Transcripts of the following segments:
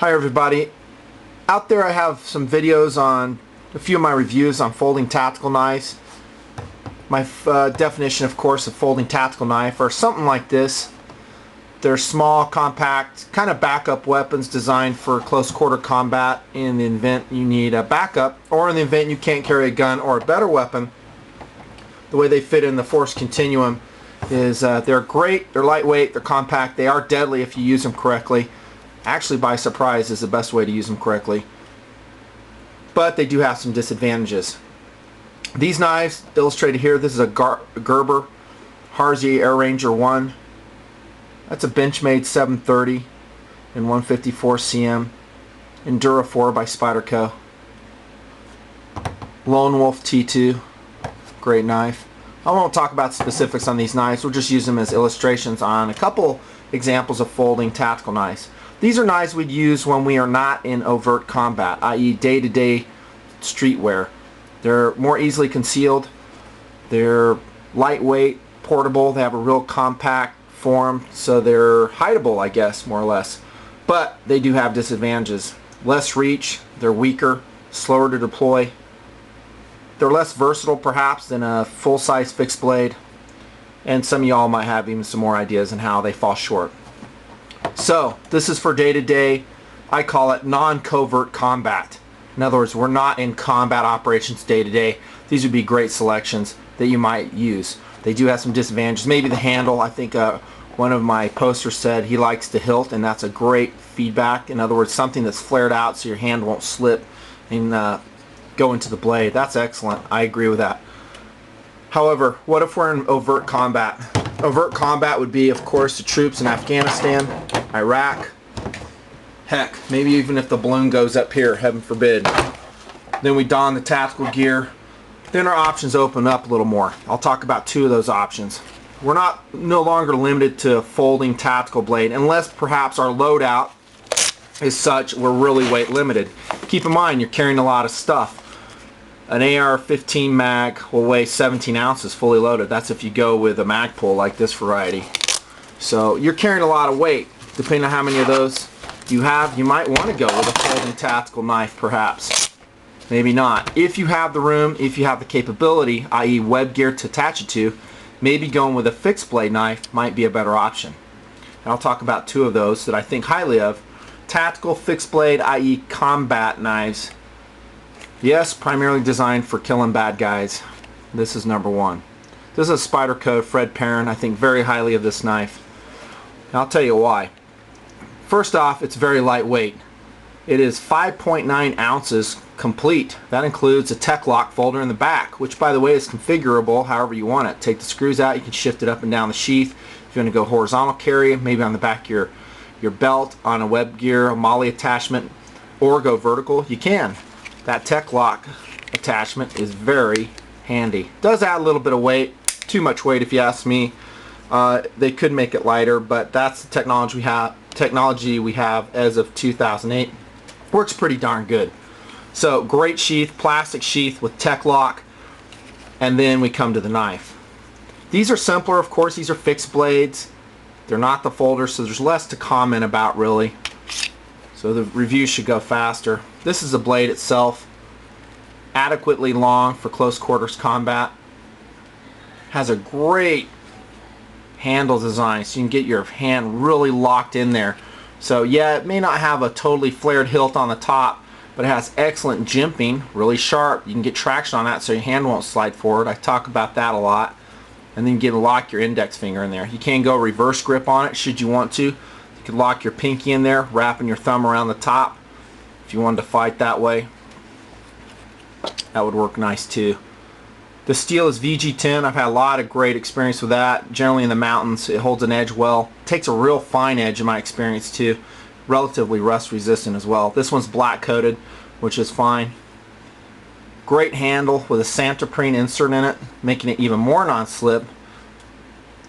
Hi everybody. Out there I have some videos on a few of my reviews on folding tactical knives. My definition of course of folding tactical knife are something like this. They're small, compact, kind of backup weapons designed for close quarter combat in the event you need a backup, or in the event you can't carry a gun or a better weapon. The way they fit in the force continuum is they're great, they're lightweight, they're compact, they are deadly if you use them correctly. Actually, by surprise is the best way to use them correctly. But they do have some disadvantages. These knives illustrated here, this is a Gerber Harzier Air Ranger 1. That's a Benchmade 730 and 154 cm. Endura 4 by Spyderco. Lone Wolf T2. Great knife. I won't talk about specifics on these knives. We'll just use them as illustrations on a couple examples of folding tactical knives. These are knives we'd use when we are not in overt combat, i.e. day-to-day streetwear. They're more easily concealed. They're lightweight, portable. They have a real compact form, so they're hideable, I guess, more or less. But they do have disadvantages. Less reach, they're weaker, slower to deploy. They're less versatile, perhaps, than a full-size fixed blade. And some of y'all might have even some more ideas on how they fall short. So, this is for day-to-day, I call it non-covert combat. In other words, we're not in combat operations day-to-day. These would be great selections that you might use. They do have some disadvantages. Maybe the handle, I think one of my posters said he likes the hilt, and that's a great feedback. In other words, something that's flared out so your hand won't slip and go into the blade. That's excellent. I agree with that. However, what if we're in overt combat? Overt combat would be, of course, the troops in Afghanistan, Iraq, heck, maybe even if the balloon goes up here, heaven forbid. Then we don the tactical gear. Then our options open up a little more. I'll talk about two of those options. We're no longer limited to folding tactical blade, unless perhaps our loadout is such we're really weight limited. Keep in mind, you're carrying a lot of stuff. An AR-15 mag will weigh 17 ounces fully loaded. That's if you go with a mag pull like this variety. So you're carrying a lot of weight. Depending on how many of those you have, you might want to go with a folding tactical knife perhaps. Maybe not. If you have the room, if you have the capability, i.e. web gear to attach it to, maybe going with a fixed blade knife might be a better option. And I'll talk about two of those that I think highly of. Tactical fixed blade, i.e. combat knives. Yes, primarily designed for killing bad guys. This is number one. This is a Spyderco Fred Perrin. I think very highly of this knife. And I'll tell you why. First off, it's very lightweight. It is 5.9 ounces complete. That includes a tech lock folder in the back, which by the way is configurable however you want it. Take the screws out, you can shift it up and down the sheath. If you want to go horizontal carry, maybe on the back of your belt, on a web gear, a molly attachment, or go vertical, you can. That tech lock attachment is very handy. Does add a little bit of weight, too much weight if you ask me. They could make it lighter, but that's the technology we have as of 2008. Works pretty darn good. So great sheath, plastic sheath with tech lock, and then we come to the knife. These are simpler, of course. These are fixed blades. They're not the folders, so there's less to comment about really. So the review should go faster. This is the blade itself. Adequately long for close quarters combat. Has a great handle design so you can get your hand really locked in there. So yeah, it may not have a totally flared hilt on the top, but it has excellent jimping, really sharp. You can get traction on that so your hand won't slide forward. I talk about that a lot. And then you can lock your index finger in there. You can go reverse grip on it should you want to. You can lock your pinky in there, wrapping your thumb around the top. If you wanted to fight that way, that would work nice too. The steel is VG10. I've had a lot of great experience with that. Generally in the mountains, it holds an edge well. Takes a real fine edge in my experience too. Relatively rust resistant as well. This one's black coated, which is fine. Great handle with a Santoprene insert in it, making it even more non-slip.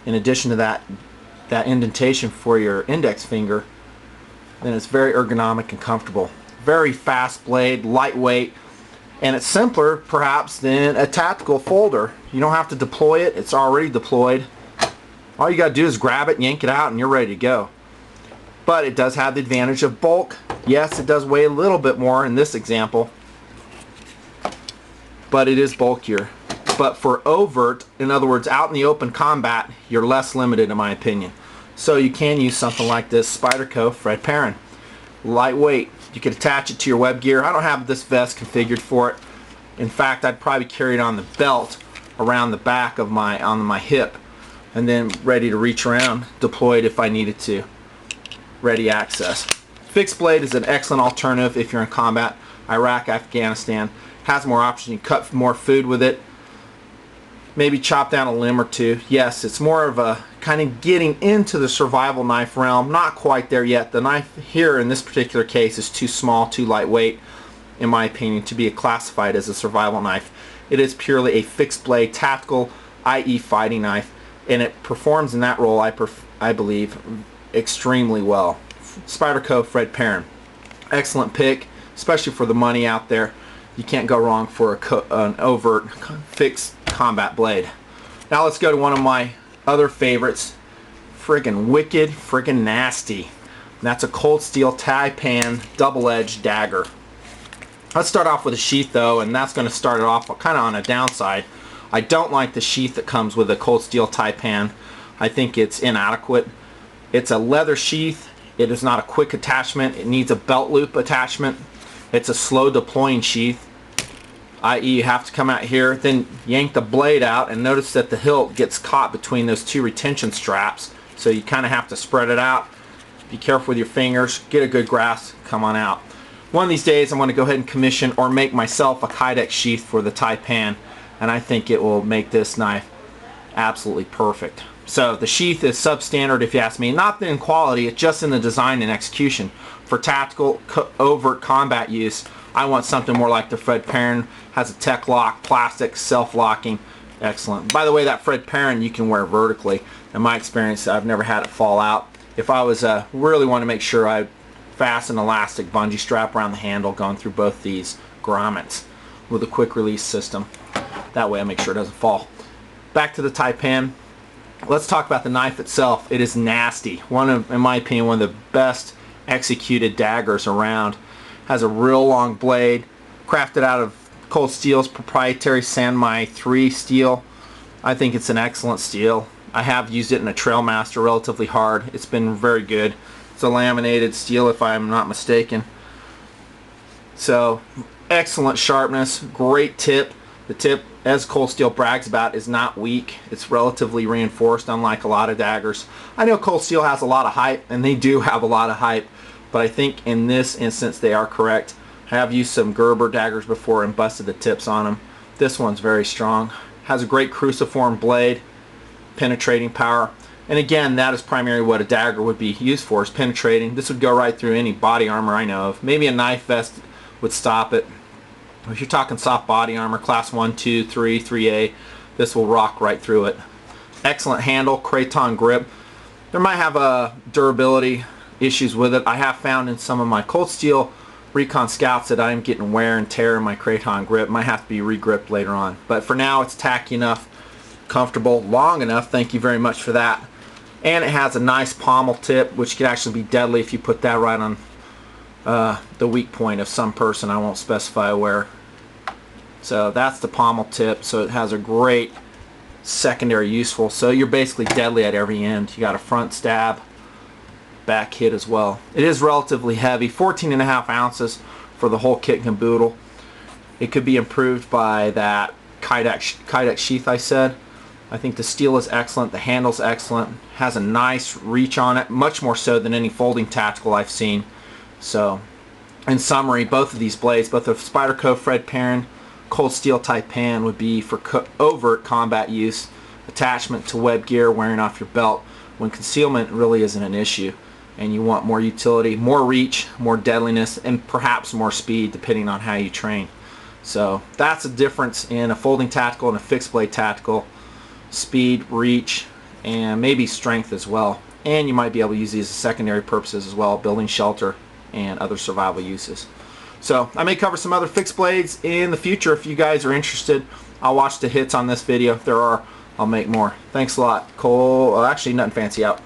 In addition to that indentation for your index finger, then it's very ergonomic and comfortable. Very fast blade, lightweight, and it's simpler perhaps than a tactical folder. You don't have to deploy it, it's already deployed. All you got to do is grab it, yank it out, and you're ready to go. but it does have the advantage of bulk. Yes, it does weigh a little bit more in this example, but it is bulkier. But for overt, in other words, out in the open combat, you're less limited in my opinion. So you can use something like this Spyderco Fred Perrin. Lightweight. You could attach it to your web gear. I don't have this vest configured for it. In fact, I'd probably carry it on the belt around the back of on my hip, and then ready to reach around, deployed if I needed to. Ready access. Fixed blade is an excellent alternative if you're in combat. Iraq, Afghanistan. Has more options. You can cut more food with it. Maybe chop down a limb or two. Yes, it's more of a kind of getting into the survival knife realm. Not quite there yet. The knife here in this particular case is too small, too lightweight, in my opinion, to be classified as a survival knife. It is purely a fixed blade, tactical, i.e. fighting knife, and it performs in that role, I believe, extremely well. Spyderco Fred Perrin. Excellent pick, especially for the money out there. You can't go wrong for an overt fixed combat blade. Now let's go to one of my other favorites. Friggin' wicked, friggin' nasty. And that's a cold steel taipan double-edged dagger. Let's start off with a sheath though, and that's going to start it off kind of on a downside. I don't like the sheath that comes with a cold steel taipan. I think it's inadequate. It's a leather sheath. It is not a quick attachment. It needs a belt loop attachment. It's a slow deploying sheath, i.e. you have to come out here, then yank the blade out, and notice that the hilt gets caught between those two retention straps, so you kind of have to spread it out. Be careful with your fingers, get a good grasp, come on out. One of these days I'm going to go ahead and commission or make myself a Kydex sheath for the taipan, and I think it will make this knife absolutely perfect. So the sheath is substandard if you ask me, not in quality, it's just in the design and execution. For tactical, overt combat use, I want something more like the Fred Perrin. Has a tech lock, plastic, self-locking, excellent. By the way, that Fred Perrin you can wear vertically. In my experience, I've never had it fall out. If I was really want to make sure I fasten an elastic bungee strap around the handle going through both these grommets with a quick release system. That way I make sure it doesn't fall. Back to the taipan. Let's talk about the knife itself. It is nasty. In my opinion, one of the best executed daggers around. Has a real long blade, crafted out of Cold Steel's proprietary Sanmai 3 steel. I think it's an excellent steel. I have used it in a Trailmaster, relatively hard. It's been very good. It's a laminated steel if I'm not mistaken. So excellent sharpness, great tip. The tip, as Cold Steel brags about, is not weak. It's relatively reinforced, unlike a lot of daggers. I know Cold Steel has a lot of hype, and they do have a lot of hype, but I think in this instance they are correct. I have used some Gerber daggers before and busted the tips on them. This one's very strong. Has a great cruciform blade, penetrating power. And again, that is primarily what a dagger would be used for, is penetrating. This would go right through any body armor I know of. Maybe a knife vest would stop it. If you're talking soft body armor, class 1, 2, 3, 3A, this will rock right through it. Excellent handle, craton grip. There might have durability issues with it. I have found in some of my Cold Steel Recon Scouts that I'm getting wear and tear in my craton grip. Might have to be re-gripped later on. But for now, it's tacky enough, comfortable, long enough. Thank you very much for that. And it has a nice pommel tip, which could actually be deadly if you put that right on the weak point of some person. I won't specify where. So that's the pommel tip. So it has a great secondary useful. So you're basically deadly at every end. You got a front stab, back hit as well. It is relatively heavy, 14.5 ounces for the whole kit and caboodle. It could be improved by that Kydex sheath I said. I think the steel is excellent, the handle's excellent, has a nice reach on it, much more so than any folding tactical I've seen. So, in summary, both of these blades, both the Spyderco Fred Perrin Cold Steel taipan would be for overt combat use, attachment to web gear, wearing off your belt, when concealment really isn't an issue, and you want more utility, more reach, more deadliness, and perhaps more speed depending on how you train. So that's a difference in a folding tactical and a fixed blade tactical. Speed, reach, and maybe strength as well. And you might be able to use these as secondary purposes as well, building shelter and other survival uses. So I may cover some other fixed blades in the future if you guys are interested. I'll watch the hits on this video. If there are, I'll make more. Thanks a lot. Cole, well, actually nothing fancy out.